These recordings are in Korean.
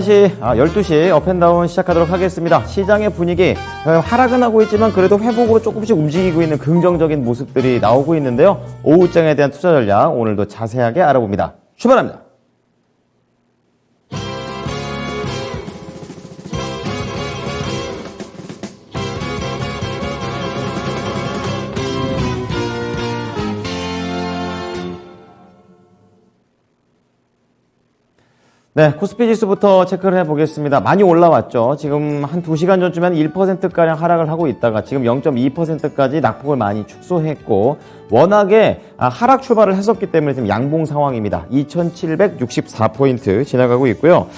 12시 업앤다운 시작하도록 하겠습니다. 시장의 분위기 하락은 하고 있지만 그래도 회복으로 조금씩 움직이고 있는 긍정적인 모습들이 나오고 있는데요. 오후장에 대한 투자 전략 오늘도 자세하게 알아봅니다. 출발합니다. 네, 코스피 지수부터 체크를 해보겠습니다. 많이 올라왔죠. 지금 한 2시간 전쯤에 한 1%가량 하락을 하고 있다가 지금 0.2%까지 낙폭을 많이 축소했고 워낙에 하락 출발을 했었기 때문에 지금 양봉 상황입니다. 2764포인트 지나가고 있고요.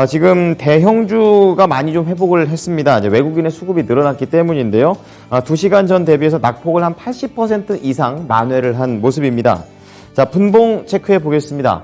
지금 대형주가 많이 좀 회복을 했습니다. 이제 외국인의 수급이 늘어났기 때문인데요. 2시간 전 대비해서 낙폭을 한 80% 이상 만회를 한 모습입니다. 자, 분봉 체크해 보겠습니다.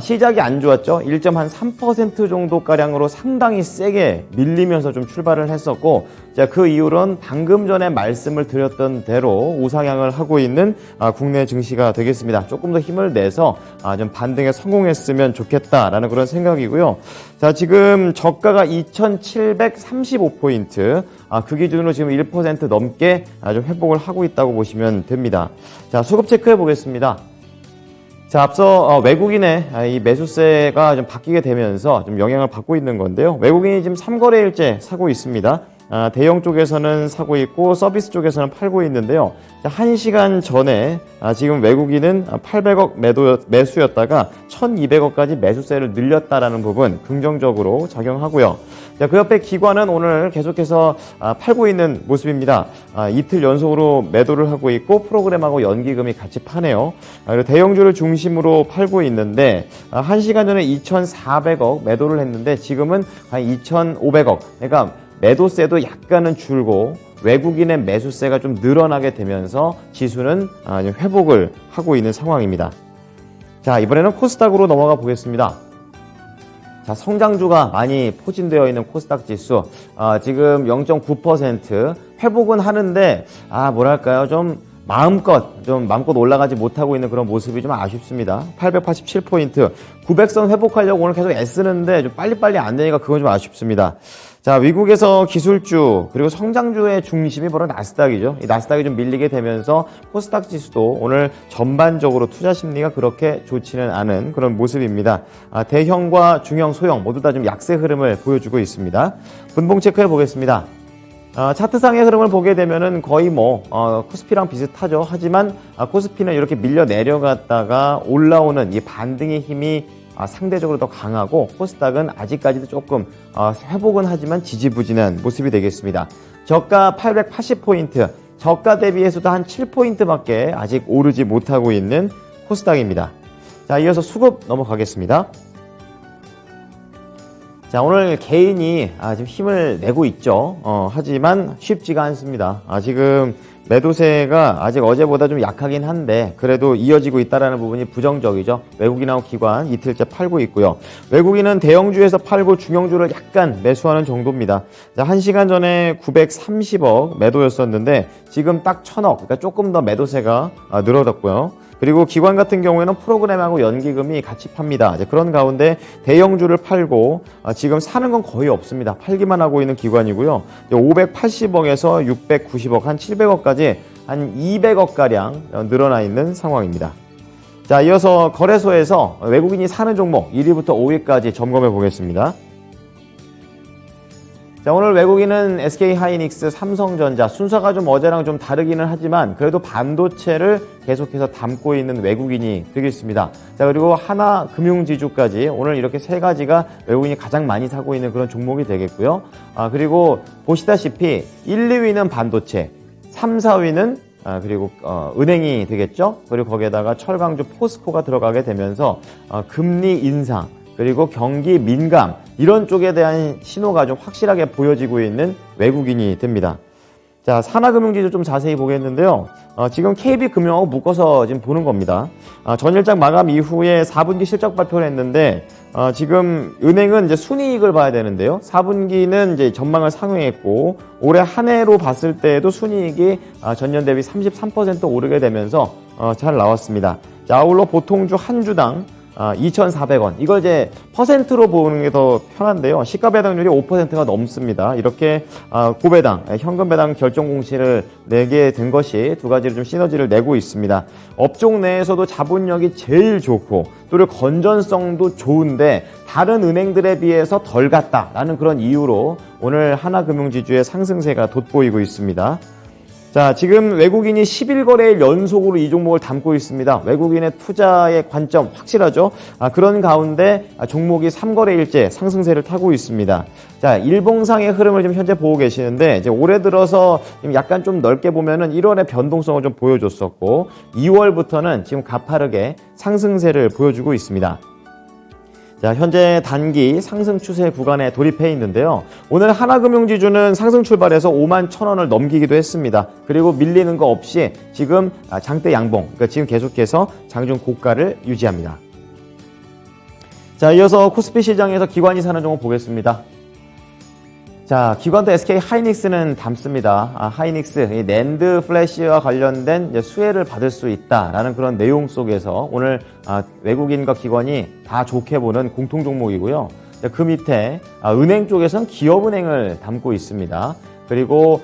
시작이 안 좋았죠. 1.3% 정도가량으로 상당히 세게 밀리면서 좀 출발을 했었고, 자, 그 이후로는 방금 전에 말씀을 드렸던 대로 우상향을 하고 있는 국내 증시가 되겠습니다. 조금 더 힘을 내서 좀 반등에 성공했으면 좋겠다라는 그런 생각이고요. 자, 지금 저가가 2735포인트, 그 기준으로 지금 1% 넘게 좀 회복을 하고 있다고 보시면 됩니다. 자, 수급 체크해 보겠습니다. 자, 앞서 외국인의 이 매수세가 좀 바뀌게 되면서 좀 영향을 받고 있는 건데요. 외국인이 지금 3거래일째 사고 있습니다. 대형 쪽에서는 사고 있고 서비스 쪽에서는 팔고 있는데요. 1시간 전에 지금 외국인은 800억 매수였다가 1200억까지 매수세를 늘렸다라는 부분 긍정적으로 작용하고요. 자, 그 옆에 기관은 오늘 계속해서 팔고 있는 모습입니다. 이틀 연속으로 매도를 하고 있고 프로그램하고 연기금이 같이 파네요. 그리고 대형주를 중심으로 팔고 있는데 1시간 전에 2400억 매도를 했는데 지금은 한 2500억. 그러니까 매도세도 약간은 줄고 외국인의 매수세가 좀 늘어나게 되면서 지수는 회복을 하고 있는 상황입니다. 자, 이번에는 코스닥으로 넘어가 보겠습니다. 자, 성장주가 많이 포진되어 있는 코스닥 지수, 지금 0.9% 회복은 하는데, 뭐랄까요, 좀 마음껏 올라가지 못하고 있는 그런 모습이 좀 아쉽습니다. 887포인트, 900선 회복하려고 오늘 계속 애쓰는데 좀 빨리빨리 안 되니까 그건 좀 아쉽습니다. 자, 미국에서 기술주 그리고 성장주의 중심이 바로 나스닥이죠. 이 나스닥이 좀 밀리게 되면서 코스닥 지수도 오늘 전반적으로 투자 심리가 그렇게 좋지는 않은 그런 모습입니다. 대형과 중형, 소형 모두 다 좀 약세 흐름을 보여주고 있습니다. 분봉 체크해 보겠습니다. 차트상의 흐름을 보게 되면은 거의 코스피랑 비슷하죠. 하지만 코스피는 이렇게 밀려 내려갔다가 올라오는 이 반등의 힘이 상대적으로 더 강하고 코스닥은 아직까지도 조금 회복은 하지만 지지부진한 모습이 되겠습니다. 저가 880포인트, 저가 대비해서도 한 7포인트밖에 아직 오르지 못하고 있는 코스닥입니다. 자, 이어서 수급 넘어가겠습니다. 자, 오늘 개인이 지금 힘을 내고 있죠. 하지만 쉽지가 않습니다. 지금 매도세가 아직 어제보다 좀 약하긴 한데 그래도 이어지고 있다는 부분이 부정적이죠. 외국인하고 기관 이틀째 팔고 있고요. 외국인은 대형주에서 팔고 중형주를 약간 매수하는 정도입니다. 자, 1시간 전에 930억 매도였었는데 지금 딱 1000억, 그러니까 조금 더 매도세가 늘어졌고요. 그리고 기관 같은 경우에는 프로그램하고 연기금이 같이 팝니다. 이제 그런 가운데 대형주를 팔고 지금 사는 건 거의 없습니다. 팔기만 하고 있는 기관이고요. 580억에서 690억, 한 700억까지 한 200억가량 늘어나 있는 상황입니다. 자, 이어서 거래소에서 외국인이 사는 종목 1위부터 5위까지 점검해 보겠습니다. 자, 오늘 외국인은 SK하이닉스, 삼성전자, 순서가 좀 어제랑 좀 다르기는 하지만 그래도 반도체를 계속해서 담고 있는 외국인이 되겠습니다. 자, 그리고 하나금융지주까지 오늘 이렇게 세 가지가 외국인이 가장 많이 사고 있는 그런 종목이 되겠고요. 그리고 보시다시피 1, 2위는 반도체, 3, 4위는 그리고 은행이 되겠죠. 그리고 거기에다가 철강주 포스코가 들어가게 되면서 금리 인상, 그리고 경기 민감 이런 쪽에 대한 신호가 좀 확실하게 보여지고 있는 외국인이 됩니다. 자, 산하금융지수 좀 자세히 보겠는데요. 지금 KB금융하고 묶어서 지금 보는 겁니다. 전일장 마감 이후에 4분기 실적 발표를 했는데 지금 은행은 이제 순이익을 봐야 되는데요. 4분기는 이제 전망을 상회했고 올해 한 해로 봤을 때에도 순이익이 전년 대비 33% 오르게 되면서 잘 나왔습니다. 자, 아울러 보통주 한 주당 2,400원. 이걸 이제 퍼센트로 보는 게 더 편한데요. 시가 배당률이 5%가 넘습니다. 이렇게 고배당, 현금 배당 결정 공시를 내게 된 것이 두 가지를 좀 시너지를 내고 있습니다. 업종 내에서도 자본력이 제일 좋고 또 건전성도 좋은데 다른 은행들에 비해서 덜 갔다라는 그런 이유로 오늘 하나금융지주의 상승세가 돋보이고 있습니다. 자, 지금 외국인이 11거래일 연속으로 이 종목을 담고 있습니다. 외국인의 투자의 관점 확실하죠? 그런 가운데 종목이 3거래일째 상승세를 타고 있습니다. 자, 일봉상의 흐름을 지금 현재 보고 계시는데, 이제 올해 들어서 약간 좀 넓게 보면은 1월에 변동성을 좀 보여줬었고, 2월부터는 지금 가파르게 상승세를 보여주고 있습니다. 자, 현재 단기 상승 추세 구간에 돌입해 있는데요. 오늘 하나금융지주는 상승 출발해서 51,000원을 넘기기도 했습니다. 그리고 밀리는 거 없이 지금 장대 양봉, 그러니까 지금 계속해서 장중 고가를 유지합니다. 자, 이어서 코스피 시장에서 기관이 사는 종목 보겠습니다. 자, 기관도 SK 하이닉스는 담습니다. 하이닉스, 이 낸드 플래시와 관련된 이제 수혜를 받을 수 있다라는 그런 내용 속에서 오늘 외국인과 기관이 다 좋게 보는 공통 종목이고요. 그 밑에 은행 쪽에서는 기업은행을 담고 있습니다. 그리고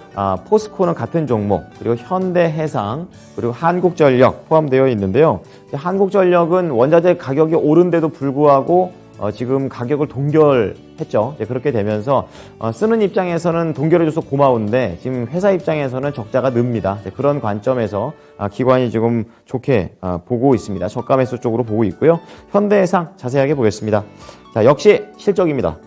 포스코는 같은 종목, 그리고 현대해상, 그리고 한국전력 포함되어 있는데요. 한국전력은 원자재 가격이 오른데도 불구하고 지금 가격을 동결했죠. 그렇게 되면서 쓰는 입장에서는 동결해줘서 고마운데 지금 회사 입장에서는 적자가 늡니다. 그런 관점에서 기관이 지금 좋게 보고 있습니다. 저가 매수 쪽으로 보고 있고요. 현대해상 자세하게 보겠습니다. 자, 역시 실적입니다.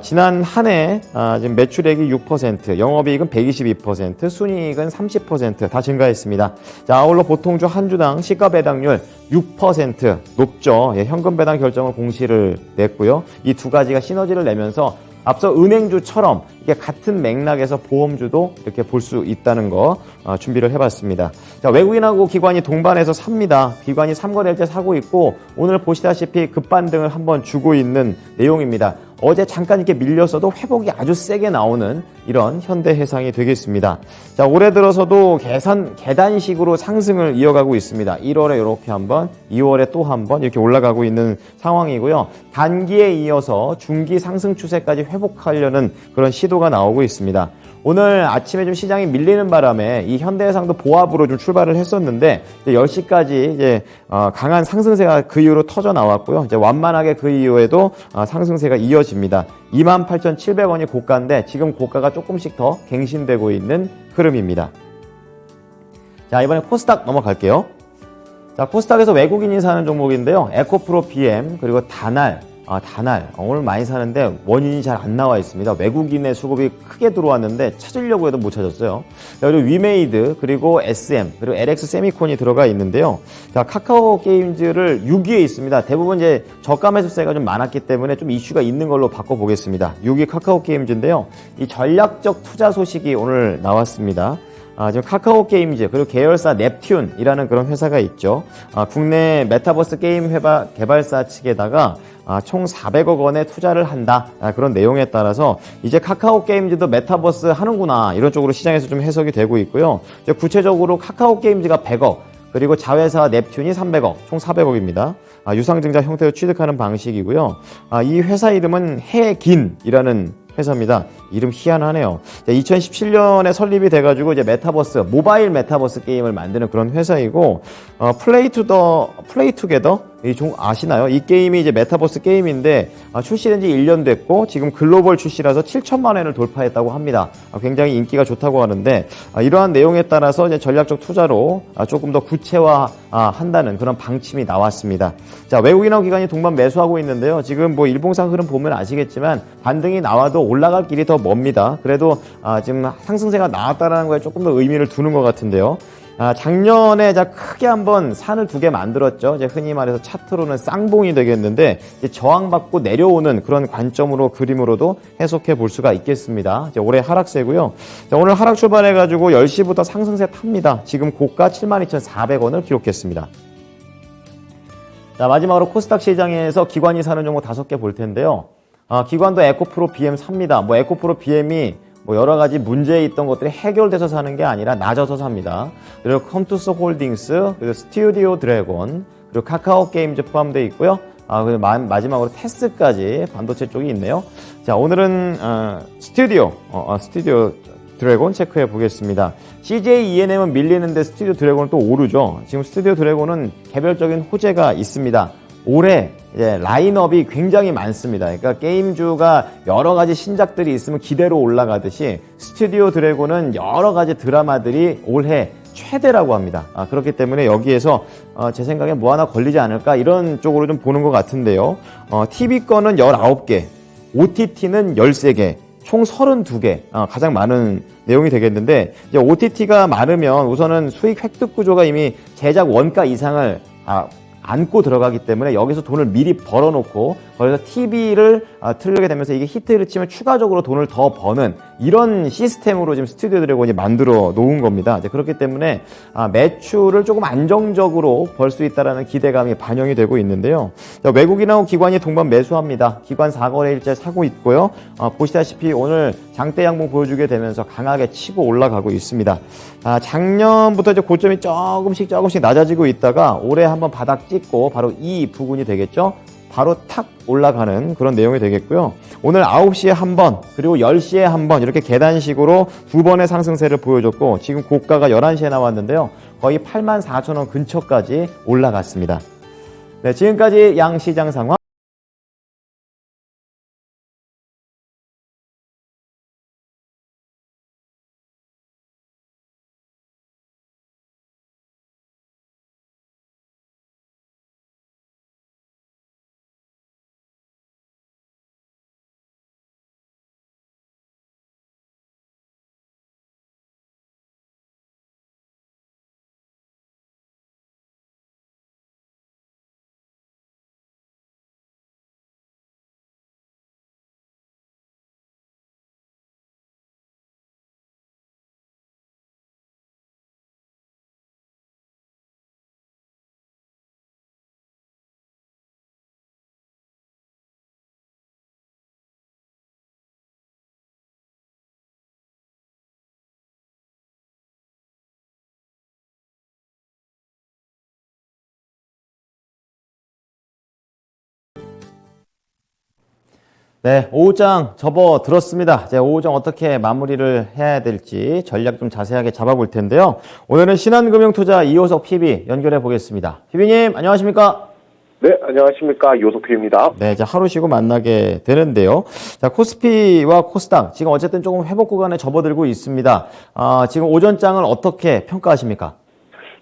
지난 한 해 지금 매출액이 6%, 영업이익은 122%, 순이익은 30% 다 증가했습니다. 자, 아울러 보통주 한 주당 시가 배당률 6% 높죠. 현금 배당 결정을 공시를 냈고요. 이 두 가지가 시너지를 내면서 앞서 은행주처럼 이게 같은 맥락에서 보험주도 이렇게 볼 수 있다는 거 준비를 해봤습니다. 자, 외국인하고 기관이 동반해서 삽니다. 기관이 3거래일째 사고 있고 오늘 보시다시피 급반등을 한번 주고 있는 내용입니다. 어제 잠깐 이렇게 밀렸어도 회복이 아주 세게 나오는 이런 현대해상이 되겠습니다. 자, 올해 들어서도 계단식으로 상승을 이어가고 있습니다. 1월에 이렇게 한번, 2월에 또 한번 이렇게 올라가고 있는 상황이고요. 단기에 이어서 중기 상승 추세까지 회복하려는 그런 시도가 나오고 있습니다. 오늘 아침에 좀 시장이 밀리는 바람에 이 현대해상도 보합으로 좀 출발을 했었는데 10시까지 이제 강한 상승세가 그 이후로 터져 나왔고요. 이제 완만하게 그 이후에도 상승세가 이어집니다. 28,700원이 고가인데 지금 고가가 조금씩 더 갱신되고 있는 흐름입니다. 자, 이번에 코스닥 넘어갈게요. 자, 코스닥에서 외국인이 사는 종목인데요. 에코프로 BM 그리고 다날 오늘 많이 사는데 원인이 잘 안 나와 있습니다. 외국인의 수급이 크게 들어왔는데 찾으려고 해도 못 찾았어요. 그리고 위메이드, 그리고 SM, 그리고 LX 세미콘이 들어가 있는데요. 자, 카카오 게임즈를 6위에 있습니다. 대부분 이제 저가 매수세가 좀 많았기 때문에 좀 이슈가 있는 걸로 바꿔보겠습니다. 6위 카카오 게임즈인데요. 이 전략적 투자 소식이 오늘 나왔습니다. 지금 카카오 게임즈 그리고 계열사 넵튠이라는 그런 회사가 있죠. 국내 메타버스 게임 개발사 측에다가 총 400억 원의 투자를 한다. 그런 내용에 따라서 이제 카카오 게임즈도 메타버스 하는구나. 이런 쪽으로 시장에서 좀 해석이 되고 있고요. 이제 구체적으로 카카오 게임즈가 100억, 그리고 자회사 넵튠이 300억, 총 400억입니다. 유상증자 형태로 취득하는 방식이고요. 이 회사 이름은 해긴이라는 회사입니다. 이름 희한하네요. 2017년에 설립이 돼가지고 이제 메타버스, 모바일 메타버스 게임을 만드는 그런 회사이고, 플레이 투게더? 아시나요? 이 게임이 이제 메타버스 게임인데, 출시된 지 1년 됐고, 지금 글로벌 출시라서 7천만 원을 돌파했다고 합니다. 굉장히 인기가 좋다고 하는데, 이러한 내용에 따라서 이제 전략적 투자로 조금 더 구체화 한다는 그런 방침이 나왔습니다. 자, 외국인하고 기관이 동반 매수하고 있는데요. 지금 뭐 일봉상 흐름 보면 아시겠지만, 반등이 나와도 올라갈 길이 더 멉니다. 그래도 지금 상승세가 나왔다는 거에 조금 더 의미를 두는 것 같은데요. 작년에 크게 한번 산을 두 개 만들었죠. 이제 흔히 말해서 차트로는 쌍봉이 되겠는데, 이제 저항받고 내려오는 그런 관점으로 그림으로도 해석해 볼 수가 있겠습니다. 이제 올해 하락세고요. 자, 오늘 하락 출발해가지고 10시부터 상승세 탑니다. 지금 고가 72,400원을 기록했습니다. 자, 마지막으로 코스닥 시장에서 기관이 사는 종목 5개 볼 텐데요. 기관도 에코프로 BM 삽니다. 에코프로 BM이 여러 가지 문제에 있던 것들이 해결돼서 사는 게 아니라 낮아서 삽니다. 그리고 컴투스 홀딩스, 그리고 스튜디오 드래곤, 그리고 카카오 게임즈 포함되어 있고요. 마지막으로 테스까지 반도체 쪽이 있네요. 자, 오늘은 스튜디오 드래곤 체크해 보겠습니다. CJ ENM은 밀리는데 스튜디오 드래곤은 또 오르죠. 지금 스튜디오 드래곤은 개별적인 호재가 있습니다. 올해 이제 라인업이 굉장히 많습니다. 그러니까 게임주가 여러 가지 신작들이 있으면 기대로 올라가듯이 스튜디오 드래곤은 여러 가지 드라마들이 올해 최대라고 합니다. 그렇기 때문에 여기에서 제 생각에 뭐 하나 걸리지 않을까 이런 쪽으로 좀 보는 것 같은데요. TV 거는 19개, OTT는 13개, 총 32개, 가장 많은 내용이 되겠는데, 이제 OTT가 많으면 우선은 수익 획득 구조가 이미 제작 원가 이상을 안고 들어가기 때문에 여기서 돈을 미리 벌어놓고 거기서 TV를 틀게 되면서 이게 히트를 치면 추가적으로 돈을 더 버는 이런 시스템으로 지금 스튜디오 드래곤이 만들어 놓은 겁니다. 이제 그렇기 때문에 매출을 조금 안정적으로 벌 수 있다라는 기대감이 반영이 되고 있는데요. 외국인하고 기관이 동반 매수합니다. 기관 4거래일째 사고 있고요. 보시다시피 오늘 장대 양봉 보여주게 되면서 강하게 치고 올라가고 있습니다. 작년부터 이제 고점이 조금씩 낮아지고 있다가 올해 한번 바닥 찍고 바로 이 부근이 되겠죠. 바로 탁 올라가는 그런 내용이 되겠고요. 오늘 9시에 한 번, 그리고 10시에 한 번 이렇게 계단식으로 두 번의 상승세를 보여줬고 지금 고가가 11시에 나왔는데요. 거의 84,000원 근처까지 올라갔습니다. 네, 지금까지 양시장 상황. 네, 오후장 접어들었습니다. 이제 오후장 어떻게 마무리를 해야 될지 전략 좀 자세하게 잡아볼 텐데요. 오늘은 신한금융투자 이호석 PB 연결해 보겠습니다. PB님, 안녕하십니까? 네, 안녕하십니까. 이호석 PB입니다. 네, 이제 하루 쉬고 만나게 되는데요. 자, 코스피와 코스닥, 지금 어쨌든 조금 회복 구간에 접어들고 있습니다. 지금 오전장을 어떻게 평가하십니까?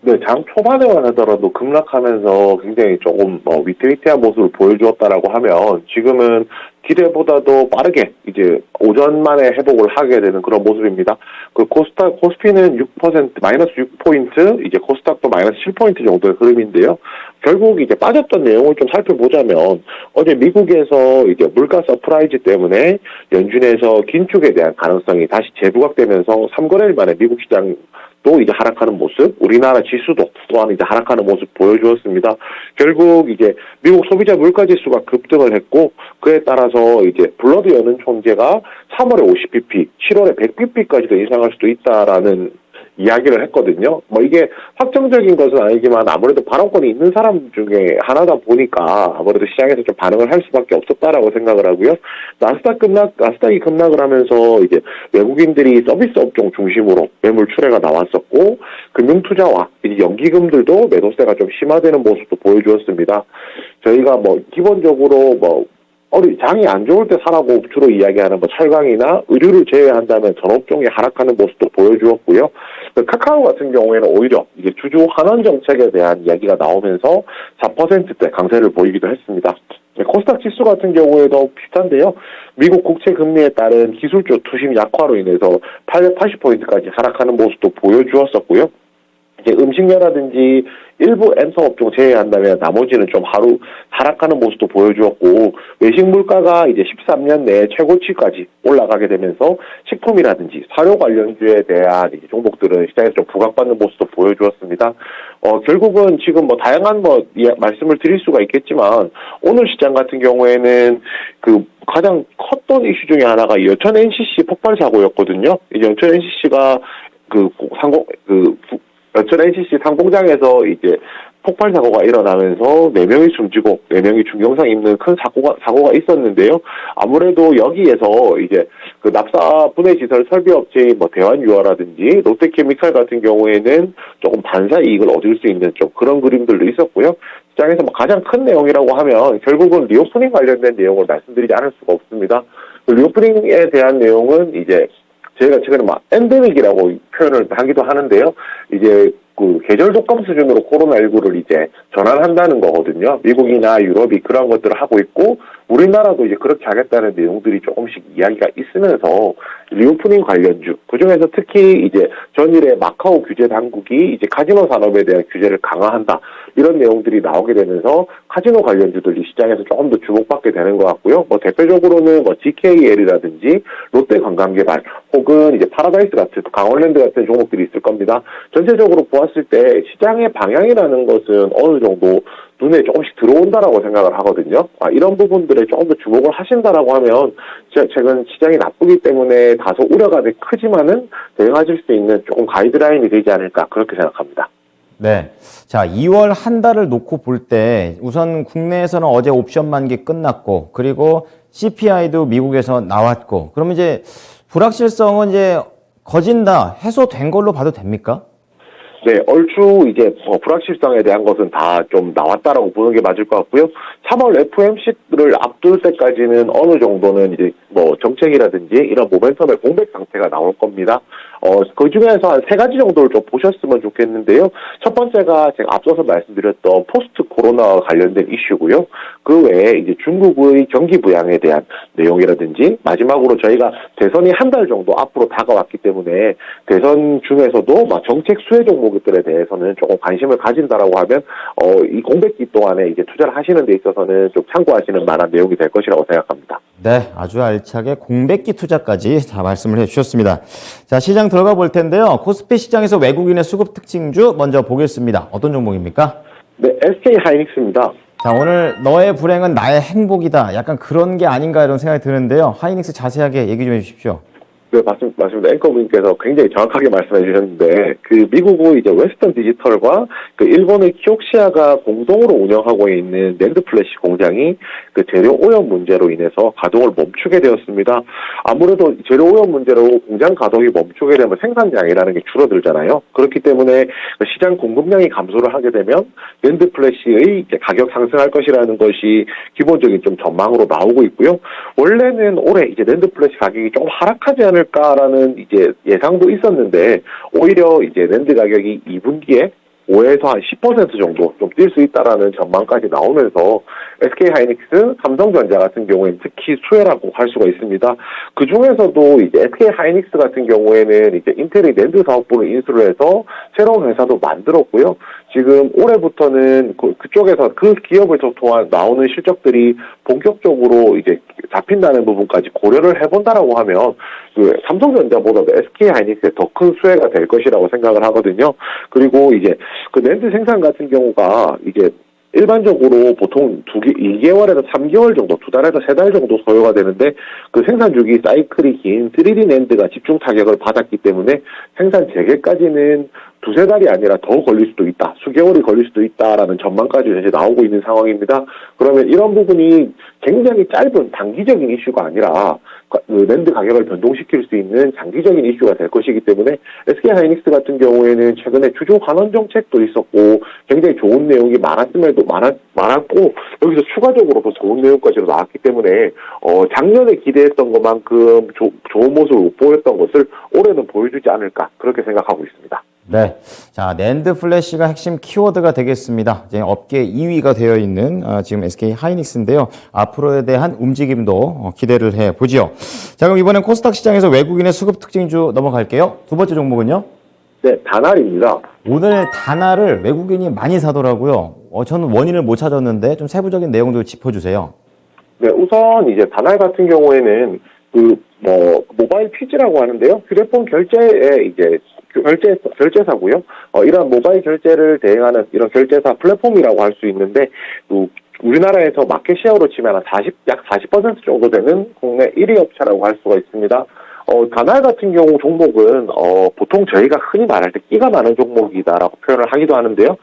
네, 장 초반에만 하더라도 급락하면서 굉장히 조금 위태위태한 모습을 보여주었다라고 하면 지금은 기대보다도 빠르게 이제 오전 만에 회복을 하게 되는 그런 모습입니다. 그 코스피는 6%, 마이너스 6포인트, 이제 코스닥도 마이너스 7포인트 정도의 흐름인데요. 결국 이제 빠졌던 내용을 좀 살펴보자면 어제 미국에서 이제 물가 서프라이즈 때문에 연준에서 긴축에 대한 가능성이 다시 재부각되면서 3거래일 만에 미국 시장 또 이제 하락하는 모습, 우리나라 지수도 또한 이제 하락하는 모습 보여주었습니다. 결국 이제 미국 소비자 물가 지수가 급등을 했고 그에 따라서 이제 블러드 여는 총재가 3월에 50bp, 7월에 100bp까지도 인상할 수도 있다라는 이야기를 했거든요. 뭐 이게 확정적인 것은 아니지만 아무래도 발언권이 있는 사람 중에 하나다 보니까 아무래도 시장에서 좀 반응을 할 수밖에 없었다라고 생각을 하고요. 나스닥이 급락을 하면서 이제 외국인들이 서비스 업종 중심으로 매물 출회가 나왔었고 금융투자와 이제 연기금들도 매도세가 좀 심화되는 모습도 보여주었습니다. 저희가 뭐 기본적으로 장이 안 좋을 때 사라고 주로 이야기하는 철강이나 의류를 제외한다면 전 업종이 하락하는 모습도 보여주었고요. 카카오 같은 경우에는 오히려 이제 주주 환원 정책에 대한 이야기가 나오면서 4%대 강세를 보이기도 했습니다. 코스닥 지수 같은 경우에도 비슷한데요. 미국 국채 금리에 따른 기술적 투심 약화로 인해서 880포인트까지 하락하는 모습도 보여주었었고요. 이제 음식료라든지 일부 엔터 업종 제외한다면 나머지는 좀 하루 하락하는 모습도 보여주었고 외식 물가가 이제 13년 내에 최고치까지 올라가게 되면서 식품이라든지 사료 관련주에 대한 이제 종목들은 시장에서 좀 부각받는 모습도 보여주었습니다. 결국은 지금 다양한 말씀을 드릴 수가 있겠지만 오늘 시장 같은 경우에는 그 가장 컸던 이슈 중에 하나가 여천 NCC 폭발 사고였거든요. 이제 여천 NCC가 여천 NCC 상공장에서 이제 폭발 사고가 일어나면서 4명이 숨지고 4명이 중경상 입는 큰 사고가 있었는데요. 아무래도 여기에서 이제 그 납사 분해 시설 설비 업체인 뭐 대환유화라든지 롯데케미칼 같은 경우에는 조금 반사 이익을 얻을 수 있는 좀 그런 그림들도 있었고요. 시장에서 뭐 가장 큰 내용이라고 하면 결국은 리오프닝 관련된 내용을 말씀드리지 않을 수가 없습니다. 그 리오프닝에 대한 내용은 이제 저희가 최근에 막 엔데믹이라고 표현을 하기도 하는데요. 이제 그 계절 독감 수준으로 코로나19를 이제 전환한다는 거거든요. 미국이나 유럽이 그런 것들을 하고 있고 우리나라도 이제 그렇게 하겠다는 내용들이 조금씩 이야기가 있으면서 리오프닝 관련주, 그중에서 특히 이제 전일에 마카오 규제 당국이 이제 카지노 산업에 대한 규제를 강화한다. 이런 내용들이 나오게 되면서 카지노 관련주들이 시장에서 조금 더 주목받게 되는 것 같고요. 뭐 대표적으로는 뭐 GKL이라든지 롯데 관광개발 혹은 이제 파라다이스 같은 강원랜드 같은 종목들이 있을 겁니다. 전체적으로 보았을 때 시장의 방향이라는 것은 어느 정도 눈에 조금씩 들어온다라고 생각을 하거든요. 이런 부분들에 조금 더 주목을 하신다라고 하면 최근 시장이 나쁘기 때문에 다소 우려가 크지만은 대응하실 수 있는 조금 가이드라인이 되지 않을까 그렇게 생각합니다. 네. 자, 2월 한 달을 놓고 볼 때 우선 국내에서는 어제 옵션 만기 끝났고 그리고 CPI도 미국에서 나왔고 그러면 이제 불확실성은 이제 거진다, 해소된 걸로 봐도 됩니까? 네, 얼추 이제 불확실성에 대한 것은 다 좀 나왔다라고 보는 게 맞을 것 같고요. 3월 FOMC를 앞둘 때까지는 어느 정도는 이제 뭐 정책이라든지 이런 모멘텀의 공백 상태가 나올 겁니다. 그 중에서 한 3가지 정도를 좀 보셨으면 좋겠는데요. 첫 번째가 제가 앞서서 말씀드렸던 포스트 코로나와 관련된 이슈고요. 그 외에 이제 중국의 경기 부양에 대한 내용이라든지 마지막으로 저희가 대선이 한 달 정도 앞으로 다가왔기 때문에 대선 중에서도 막 정책 수혜 종목들에 대해서는 조금 관심을 가진다라고 하면 이 공백기 동안에 이제 투자를 하시는 데 있어서는 좀 참고하시는 만한 내용이 될 것이라고 생각합니다. 네, 아주 알차게 공백기 투자까지 다 말씀을 해주셨습니다. 자, 시장 들어가 볼 텐데요. 코스피 시장에서 외국인의 수급 특징주 먼저 보겠습니다. 어떤 종목입니까? 네, SK 하이닉스입니다. 자, 오늘 너의 불행은 나의 행복이다. 약간 그런 게 아닌가 이런 생각이 드는데요. 하이닉스 자세하게 얘기 좀 해주십시오. 네, 맞습니다. 앵커분께서 굉장히 정확하게 말씀해 주셨는데, 그 미국의 이제 웨스턴 디지털과 그 일본의 키옥시아가 공동으로 운영하고 있는 낸드 플래시 공장이 그 재료 오염 문제로 인해서 가동을 멈추게 되었습니다. 아무래도 재료 오염 문제로 공장 가동이 멈추게 되면 생산량이라는 게 줄어들잖아요. 그렇기 때문에 그 시장 공급량이 감소를 하게 되면 낸드 플래시의 이제 가격 상승할 것이라는 것이 기본적인 좀 전망으로 나오고 있고요. 원래는 올해 이제 낸드 플래시 가격이 조금 하락하지 않을까라는 이제 예상도 있었는데 오히려 이제 낸드 가격이 2분기에 5에서 한 10% 정도 좀 뛸 수 있다라는 전망까지 나오면서 SK 하이닉스, 삼성전자 같은 경우에는 특히 수혜라고 할 수가 있습니다. 그 중에서도 이제 SK 하이닉스 같은 경우에는 이제 인텔의 낸드 사업부를 인수를 해서 새로운 회사도 만들었고요. 지금 올해부터는 그쪽에서 그 기업에서 나오는 실적들이 본격적으로 이제 잡힌다는 부분까지 고려를 해본다라고 하면 그 삼성전자보다도 SK 하이닉스에 더 큰 수혜가 될 것이라고 생각을 하거든요. 그리고 이제 그 낸드 생산 같은 경우가 이제 일반적으로 보통 2개월에서 3개월 정도, 2달에서 3달 정도 소요가 되는데 그 생산 주기 사이클이 긴 3D 낸드가 집중 타격을 받았기 때문에 생산 재개까지는 2-3달이 아니라 더 걸릴 수도 있다. 수개월이 걸릴 수도 있다라는 전망까지 현재 나오고 있는 상황입니다. 그러면 이런 부분이 굉장히 짧은 단기적인 이슈가 아니라 그 낸드 가격을 변동시킬 수 있는 장기적인 이슈가 될 것이기 때문에 SK 하이닉스 같은 경우에는 최근에 주주 환원 정책도 있었고 굉장히 좋은 내용이 많았고 여기서 추가적으로 더 좋은 내용까지도 나왔기 때문에 작년에 기대했던 것만큼 좋은 모습을 못 보였던 것을 올해는 보여주지 않을까 그렇게 생각하고 있습니다. 네. 자, 낸드 플래시가 핵심 키워드가 되겠습니다. 이제 업계 2위가 되어 있는 지금 SK 하이닉스인데요. 앞으로에 대한 움직임도 기대를 해 보지요. 자, 그럼 이번엔 코스닥 시장에서 외국인의 수급 특징주 넘어갈게요. 두 번째 종목은요? 네, 다날입니다. 오늘 다날을 외국인이 많이 사더라고요. 저는 원인을 못 찾았는데 좀 세부적인 내용도 짚어주세요. 네, 우선 이제 다날 같은 경우에는 모바일 퀴즈라고 하는데요. 휴대폰 결제에 이제 결제사고요. 이러한 모바일 결제를 대행하는 이런 결제사 플랫폼이라고 할 수 있는데, 우리나라에서 마켓 셰어로 치면 약 40% 정도 되는 국내 1위 업체라고 할 수가 있습니다. 다날 같은 경우 종목은, 보통 저희가 흔히 말할 때 끼가 많은 종목이다라고 표현을 하기도 하는데요.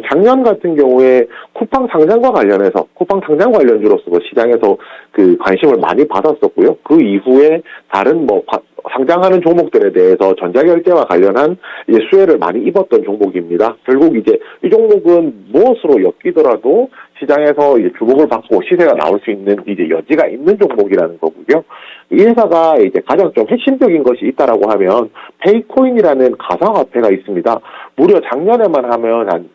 작년 같은 경우에 쿠팡 상장과 관련해서, 쿠팡 상장 관련주로서 시장에서 그 관심을 많이 받았었고요. 그 이후에 다른 상장하는 종목들에 대해서 전자결제와 관련한 이제 수혜를 많이 입었던 종목입니다. 결국 이제 이 종목은 무엇으로 엮이더라도 시장에서 이제 주목을 받고 시세가 나올 수 있는 이제 여지가 있는 종목이라는 거고요. 이 회사가 이제 가장 좀 핵심적인 것이 있다라고 하면 페이코인이라는 가상화폐가 있습니다. 무려 작년에만 하면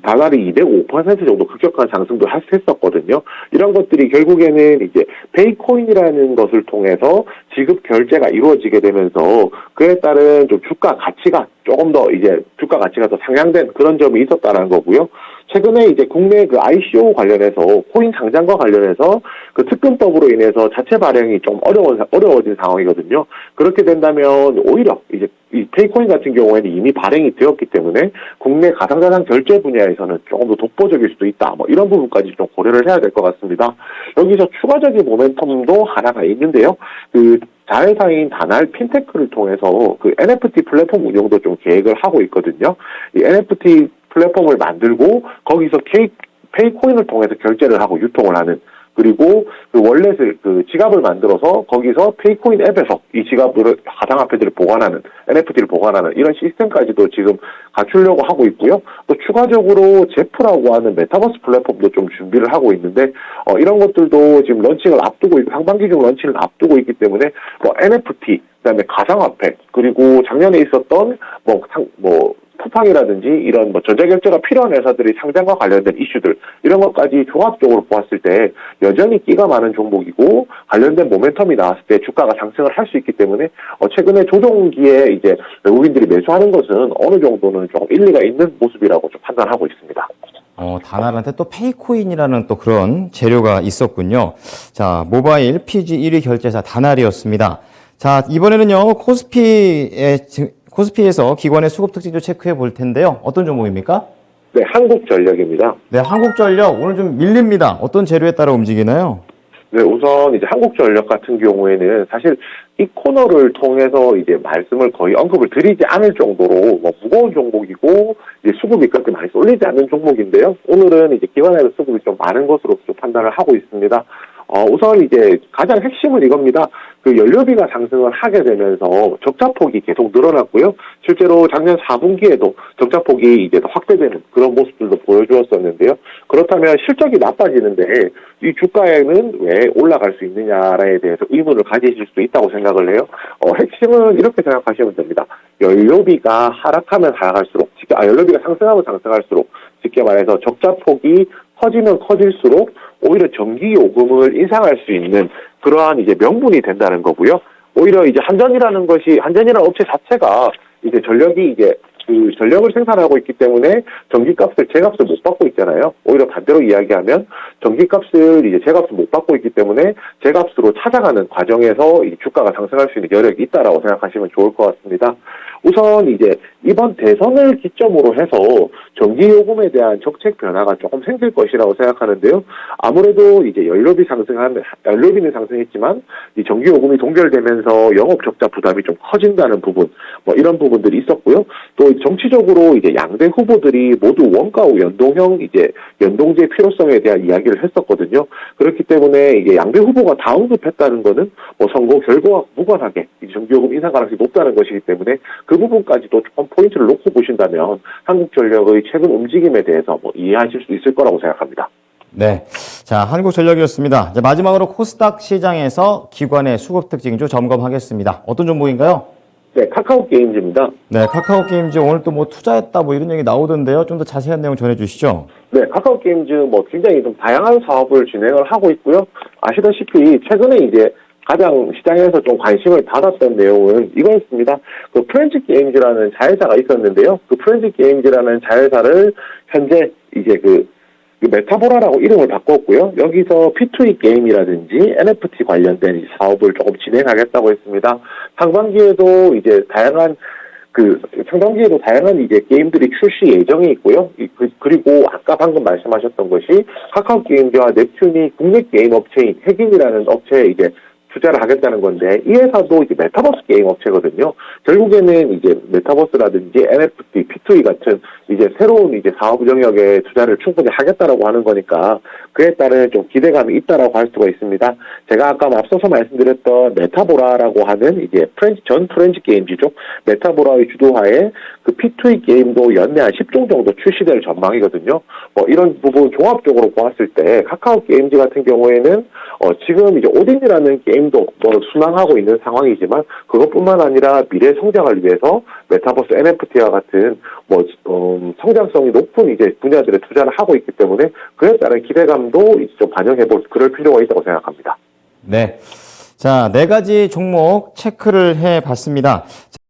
달러이 205% 정도 급격한 상승도 했었거든요. 이런 것들이 결국에는 이제 페이코인이라는 것을 통해서 지급 결제가 이루어지게 되면서 그에 따른 좀 주가 가치가 조금 더 이제 주가 가치가 더 상향된 그런 점이 있었다는 거고요. 최근에 이제 국내 그 ICO 관련해서 코인 상장과 관련해서 그 특근법으로 인해서 자체 발행이 좀 어려워진 상황이거든요. 그렇게 된다면 오히려 이제 이 페이코인 같은 경우에는 이미 발행이 되었기 때문에 국내 가상자산 결제 분야에서는 조금 더 독보적일 수도 있다. 이런 부분까지 좀 고려를 해야 될 것 같습니다. 여기서 추가적인 모멘텀도 하나가 있는데요. 그 자회사인 다날 핀테크를 통해서 그 NFT 플랫폼 운영도 좀 계획을 하고 있거든요. 이 NFT 플랫폼을 만들고 거기서 페이코인을 통해서 결제를 하고 유통을 하는, 그리고 그 월렛을 그 지갑을 만들어서 거기서 페이코인 앱에서 이 지갑을 가상화폐들을 보관하는, NFT를 보관하는 이런 시스템까지도 지금 갖추려고 하고 있고요. 또 추가적으로 제프라고 하는 메타버스 플랫폼도 좀 준비를 하고 있는데 이런 것들도 지금 런칭을 앞두고 있고 상반기 중 런칭을 앞두고 있기 때문에 NFT, 그다음에 가상화폐, 그리고 작년에 있었던 쿠팡이라든지 이런 전자결제가 필요한 회사들이 상장과 관련된 이슈들, 이런 것까지 종합적으로 보았을 때 여전히 끼가 많은 종목이고 관련된 모멘텀이 나왔을 때 주가가 상승을 할 수 있기 때문에 최근에 조정기에 이제 외국인들이 매수하는 것은 어느 정도는 좀 일리가 있는 모습이라고 좀 판단하고 있습니다. 다날한테 또 페이코인이라는 또 그런 재료가 있었군요. 자, 모바일 PG 1위 결제사 다날이었습니다. 자, 이번에는요, 코스피에서 기관의 수급 특징도 체크해 볼 텐데요. 어떤 종목입니까? 네, 한국전력입니다. 네, 한국전력 오늘 좀 밀립니다. 어떤 재료에 따라 움직이나요? 네, 우선 이제 한국전력 같은 경우에는 사실 이 코너를 통해서 이제 말씀을 거의 언급을 드리지 않을 정도로 무거운 종목이고 이제 수급이 그렇게 많이 쏠리지 않는 종목인데요. 오늘은 이제 기관에서 수급이 좀 많은 것으로 좀 판단을 하고 있습니다. 우선 이제 가장 핵심은 이겁니다. 그 연료비가 상승을 하게 되면서 적자폭이 계속 늘어났고요. 실제로 작년 4분기에도 적자폭이 이제 더 확대되는 그런 모습들도 보여주었었는데요. 그렇다면 실적이 나빠지는데 이 주가에는 왜 올라갈 수 있느냐에 대해서 의문을 가지실 수 있다고 생각을 해요. 핵심은 이렇게 생각하시면 됩니다. 연료비가 하락하면 하락할수록, 연료비가 상승하면 상승할수록, 쉽게 말해서 적자폭이 커지면 커질수록 오히려 전기요금을 인상할 수 있는 그러한 이제 명분이 된다는 거고요. 오히려 이제 한전이라는 업체 자체가 이제 전력을 생산하고 있기 때문에 제값을 못 받고 있잖아요. 오히려 반대로 이야기하면 제값을 못 받고 있기 때문에 제값으로 찾아가는 과정에서 이 주가가 상승할 수 있는 여력이 있다라고 생각하시면 좋을 것 같습니다. 우선 이제 이번 대선을 기점으로 해서 전기요금에 대한 정책 변화가 조금 생길 것이라고 생각하는데요. 아무래도 이제 연료비는 상승했지만 이 전기요금이 동결되면서 영업 적자 부담이 좀 커진다는 부분, 이런 부분들이 있었고요. 또 정치적으로 이제 양대 후보들이 모두 원가 후 연동제 필요성에 대한 이야기를 했었거든요. 그렇기 때문에 이게 양대 후보가 다 언급했다는 거는 선거 결과와 무관하게 전기요금 인상 가능성이 높다는 것이기 때문에 그 부분까지도 조금 포인트를 놓고 보신다면 한국전력의 최근 움직임에 대해서 이해하실 수 있을 거라고 생각합니다. 네. 자, 한국전력이었습니다. 이제 마지막으로 코스닥 시장에서 기관의 수급 특징 좀 점검하겠습니다. 어떤 종목인가요? 네, 카카오게임즈입니다. 네, 카카오게임즈 오늘 또 투자했다 이런 얘기 나오던데요. 좀 더 자세한 내용 전해주시죠. 네, 카카오게임즈 굉장히 좀 다양한 사업을 진행을 하고 있고요. 아시다시피 최근에 이제 가장 시장에서 좀 관심을 받았던 내용은 이거였습니다. 그 프렌치 게임즈라는 자회사가 있었는데요. 그 프렌치 게임즈라는 자회사를 현재 이제 그 메타보라라고 이름을 바꿨고요. 여기서 P2E 게임이라든지 NFT 관련된 사업을 조금 진행하겠다고 했습니다. 상반기에도 다양한 이제 게임들이 출시 예정이 있고요. 그리고 아까 방금 말씀하셨던 것이 카카오 게임즈와 넵튠이 국내 게임 업체인 핵인이라는 업체에 이제 투자를 하겠다는 건데, 이 회사도 이제 메타버스 게임 업체거든요. 결국에는 이제 메타버스라든지 NFT, P2E 같은 이제 새로운 이제 사업 영역에 투자를 충분히 하겠다라고 하는 거니까 그에 따른 좀 기대감이 있다라고 할 수가 있습니다. 제가 아까 앞서서 말씀드렸던 메타보라라고 하는 이제 전 프렌치 게임즈죠. 메타보라의 주도하에 그 P2E 게임도 연내 한 10종 정도 출시될 전망이거든요. 이런 부분 종합적으로 보았을 때 카카오 게임즈 같은 경우에는 지금 이제 오딘이라는 게임도 순항하고 있는 상황이지만 그것뿐만 아니라 미래 성장을 위해서 메타버스 NFT와 같은 성장성이 높은 이제 분야들에 투자를 하고 있기 때문에 그에 따른 기대감도 이제 좀 반영해볼 그럴 필요가 있다고 생각합니다. 네. 자, 네 가지 종목 체크를 해 봤습니다.